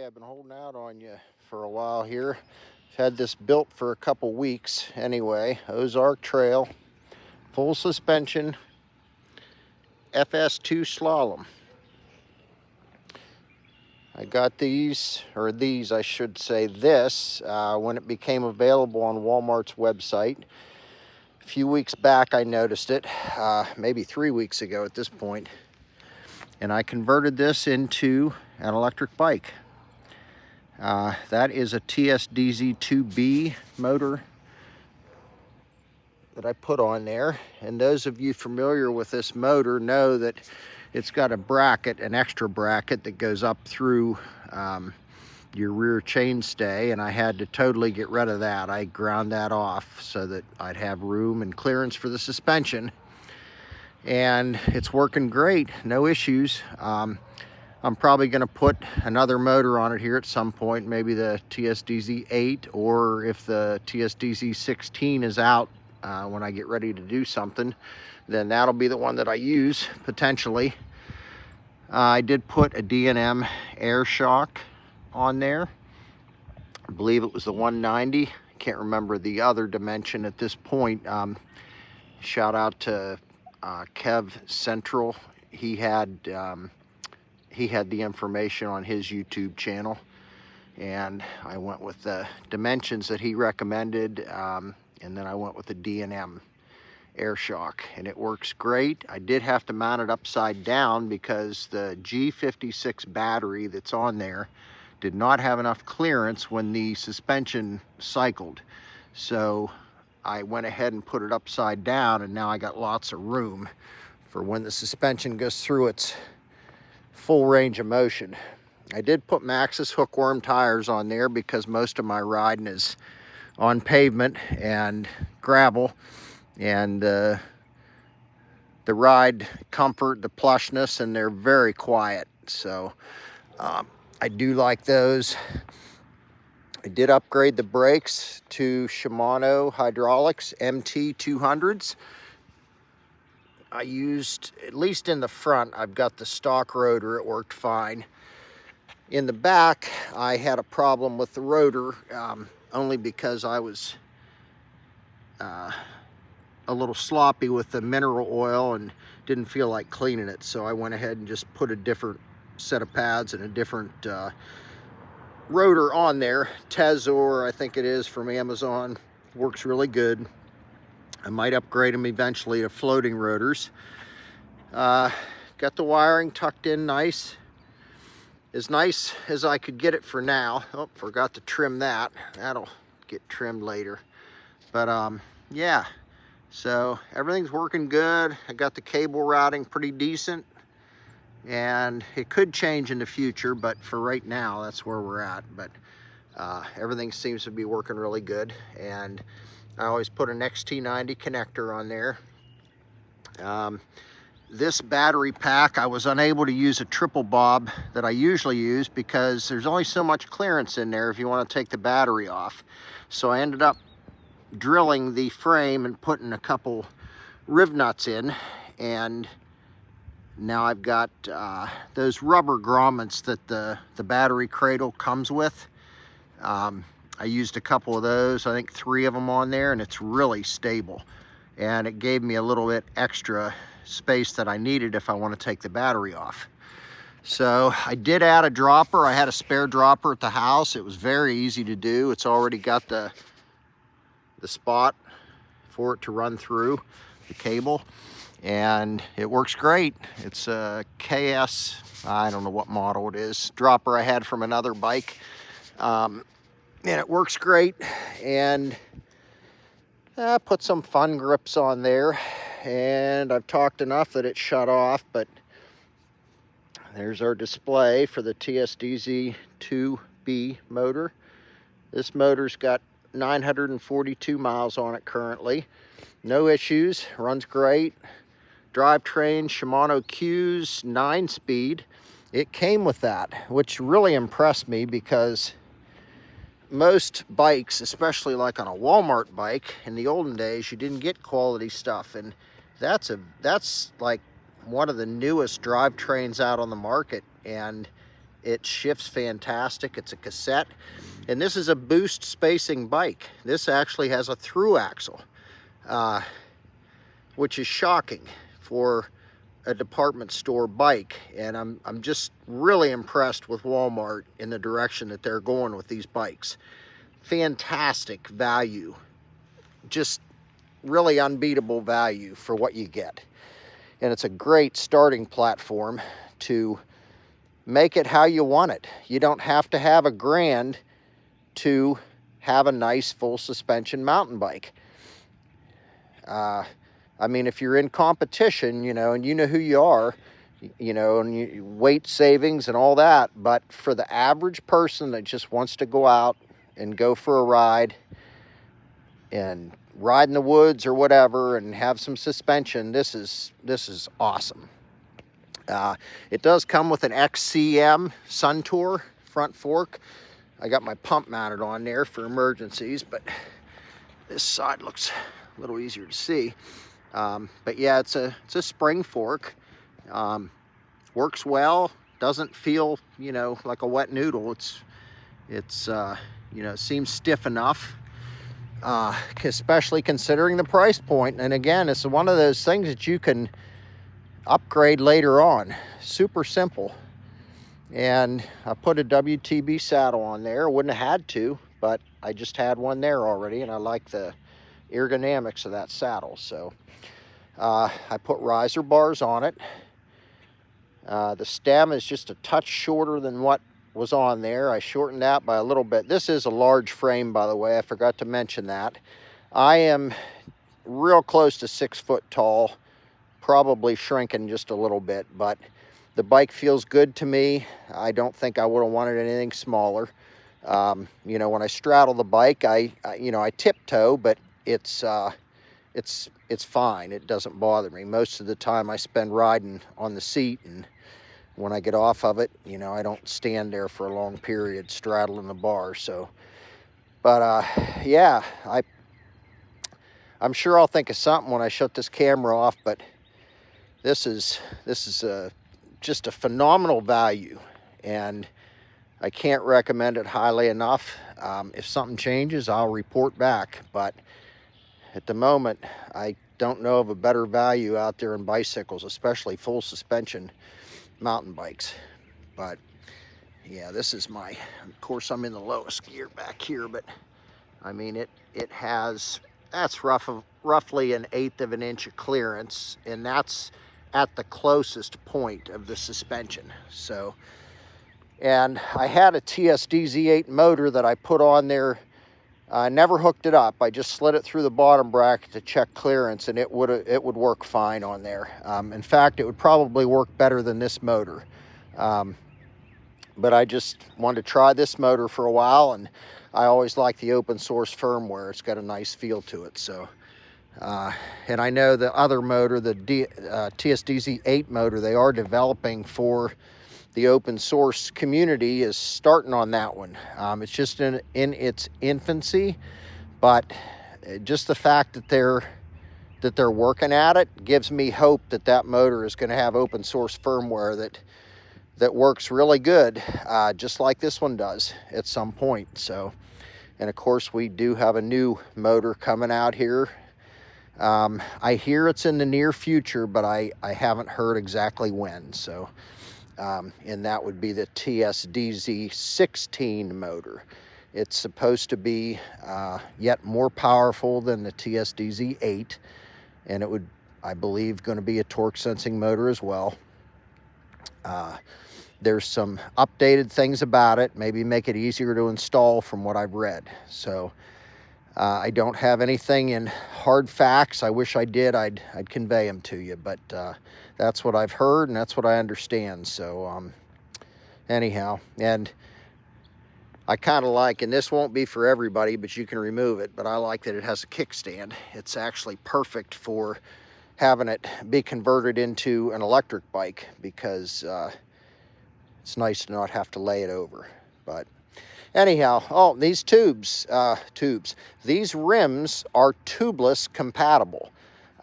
I've been holding out on you for a while here. I've had this built for a couple weeks anyway. Ozark Trail, full suspension, FS2 Slalom. I got these I should say this, when it became available on Walmart's website. A few weeks back I noticed it, maybe 3 weeks ago at this point. And I converted this into an electric bike. That is a TSDZ2B motor that I put on there. And those of you familiar with this motor know that it's got a bracket, an extra bracket that goes up through your rear chainstay, and I had to totally get rid of that. I ground that off so that I'd have room and clearance for the suspension. And it's working great, no issues. I'm probably going to put another motor on it here at some point, maybe the TSDZ8, or if the TSDZ16 is out when I get ready to do something, then that'll be the one that I use potentially. I did put a D&M air shock on there. I believe it was the 190. I can't remember the other dimension at this point. Shout out to Kev Central. He had the information on his YouTube channel, and I went with the dimensions that he recommended, and then I went with the D&M air shock, and it works great. I did have to mount it upside down because the G56 battery that's on there did not have enough clearance when the suspension cycled. So I went ahead and put it upside down, and now I got lots of room for when the suspension goes through its full range of motion. I did put Maxxis hookworm tires on there because most of my riding is on pavement and gravel, and the ride comfort, the plushness, and they're very quiet. So I do like those. I did upgrade the brakes to Shimano Hydraulics MT200s. I used, at least in the front, I've got the stock rotor. It worked fine. In the back, I had a problem with the rotor, only because I was a little sloppy with the mineral oil and didn't feel like cleaning it. So I went ahead and just put a different set of pads and a different rotor on there. Tezor, I think it is, from Amazon. Works really good. I might upgrade them eventually to floating rotors. Got the wiring tucked in nice as I could get it for now. Oh, forgot to trim that. That'll get trimmed later. But yeah, so everything's working good. I got the cable routing pretty decent, and it could change in the future, but for right now, that's where we're at. But everything seems to be working really good, and I always put an XT90 connector on there. This battery pack, I was unable to use a triple bob that I usually use because there's only so much clearance in there if you want to take the battery off. So I ended up drilling the frame and putting a couple riv nuts in, and now I've got those rubber grommets that the battery cradle comes with. I used a couple of those, I think 3 of them on there, and it's really stable. And it gave me a little bit extra space that I needed if I want to take the battery off. So I did add a dropper. I had a spare dropper at the house. It was very easy to do. It's already got the spot for it to run through the cable, and it works great. It's a KS, I don't know what model it is, dropper I had from another bike. And it works great, and I put some fun grips on there, and I've talked enough that it shut off. But there's our display for the TSDZ2B motor. This motor's got 942 miles on it currently. No issues, runs great. Drivetrain, Shimano Q's 9-speed. It came with that, which really impressed me because most bikes, especially like on a Walmart bike in the olden days, you didn't get quality stuff, and that's like one of the newest drivetrains out on the market, and It shifts fantastic. It's a cassette. And this is a boost spacing bike. This actually has a through axle, which is shocking for a department store bike. And I'm just really impressed with Walmart in the direction that they're going with these bikes. Fantastic value. Just really unbeatable value for what you get. And it's a great starting platform to make it how you want it. You don't have to have $1,000 to have a nice full suspension mountain bike. I mean, if you're in competition, you know, and you know who you are, you know, and weight savings and all that, but for the average person that just wants to go out and go for a ride and ride in the woods or whatever and have some suspension, this is awesome. It does come with an XCM Suntour front fork. I got my pump mounted on there for emergencies, but this side looks a little easier to see. But yeah, it's a spring fork. Works well. Doesn't feel, you know, like a wet noodle. It's you know, seems stiff enough. Especially considering the price point. And again, it's one of those things that you can upgrade later on. Super simple. And I put a WTB saddle on there. I wouldn't have had to, but I just had one there already, and I like the ergonomics of that saddle. So I put riser bars on it. The stem is just a touch shorter than what was on there. I shortened that by a little bit. This is a large frame, by the way. I forgot to mention that. I am real close to 6 foot tall, probably shrinking just a little bit, but the bike feels good to me. I don't think I would have wanted anything smaller. You know, when I straddle the bike, I tiptoe, but it's fine. It doesn't bother me. Most of the time I spend riding on the seat, and when I get off of it, you know, I don't stand there for a long period straddling the bar. So, but yeah, I'm sure I'll think of something when I shut this camera off, but this is just a phenomenal value, and I can't recommend it highly enough. If something changes, I'll report back, but at the moment, I don't know of a better value out there in bicycles, especially full suspension mountain bikes. But yeah, this is of course I'm in the lowest gear back here, but I mean, it has, that's roughly 1/8 of an inch of clearance, and that's at the closest point of the suspension. So, and I had a TSD Z8 motor that I put on there. I never hooked it up. I just slid it through the bottom bracket to check clearance, and it would work fine on there. In fact, it would probably work better than this motor. But I just wanted to try this motor for a while, and I always like the open source firmware. It's got a nice feel to it. So, and I know the other motor, the TSD Z8 motor, they are developing for the open source community, is starting on that one. It's just in its infancy, but just the fact that they're working at it gives me hope that that motor is going to have open source firmware that works really good, just like this one does at some point. So, and of course we do have a new motor coming out here. I hear it's in the near future, but I haven't heard exactly when. So, and that would be the TSD Z16 motor. It's supposed to be yet more powerful than the TSD Z8, and it would, I believe, going to be a torque sensing motor as well. There's some updated things about it, maybe make it easier to install from what I've read. So I don't have anything in hard facts. I wish I did. I'd convey them to you, but that's what I've heard and that's what I understand. So anyhow, and I kind of like, and this won't be for everybody, but you can remove it, but I like that it has a kickstand. It's actually perfect for having it be converted into an electric bike, because it's nice to not have to lay it over. But anyhow, oh, these these rims are tubeless compatible.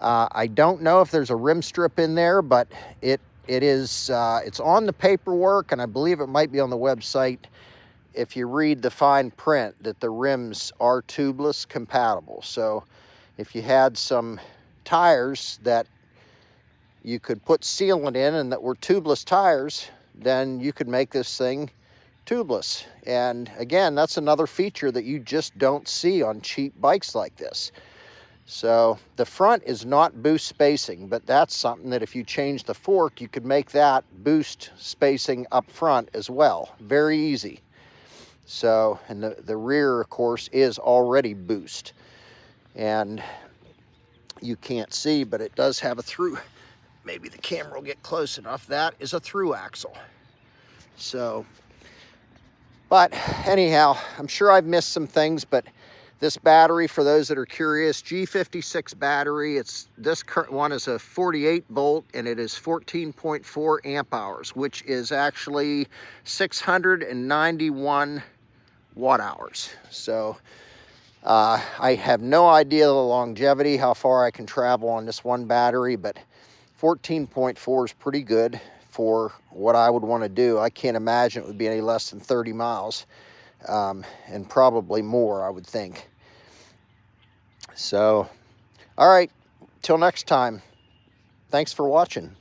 I don't know if there's a rim strip in there, but it it is, it's on the paperwork, and I believe it might be on the website, if you read the fine print, that the rims are tubeless compatible. So if you had some tires that you could put sealant in and that were tubeless tires, then you could make this thing tubeless. And again, that's another feature that you just don't see on cheap bikes like this. So the front is not boost spacing, but that's something that if you change the fork, you could make that boost spacing up front as well. Very easy. So, and the rear, of course, is already boost. And you can't see, but it does have a through. Maybe the camera will get close enough. That is a through axle. So, but anyhow, I'm sure I've missed some things, but this battery, for those that are curious, G56 battery, this current one is a 48 volt and it is 14.4 amp hours, which is actually 691 watt hours. So I have no idea the longevity, how far I can travel on this one battery, but 14.4 is pretty good for what I would want to do. I can't imagine it would be any less than 30 miles, and probably more, I would think. So, all right, till next time, thanks for watching.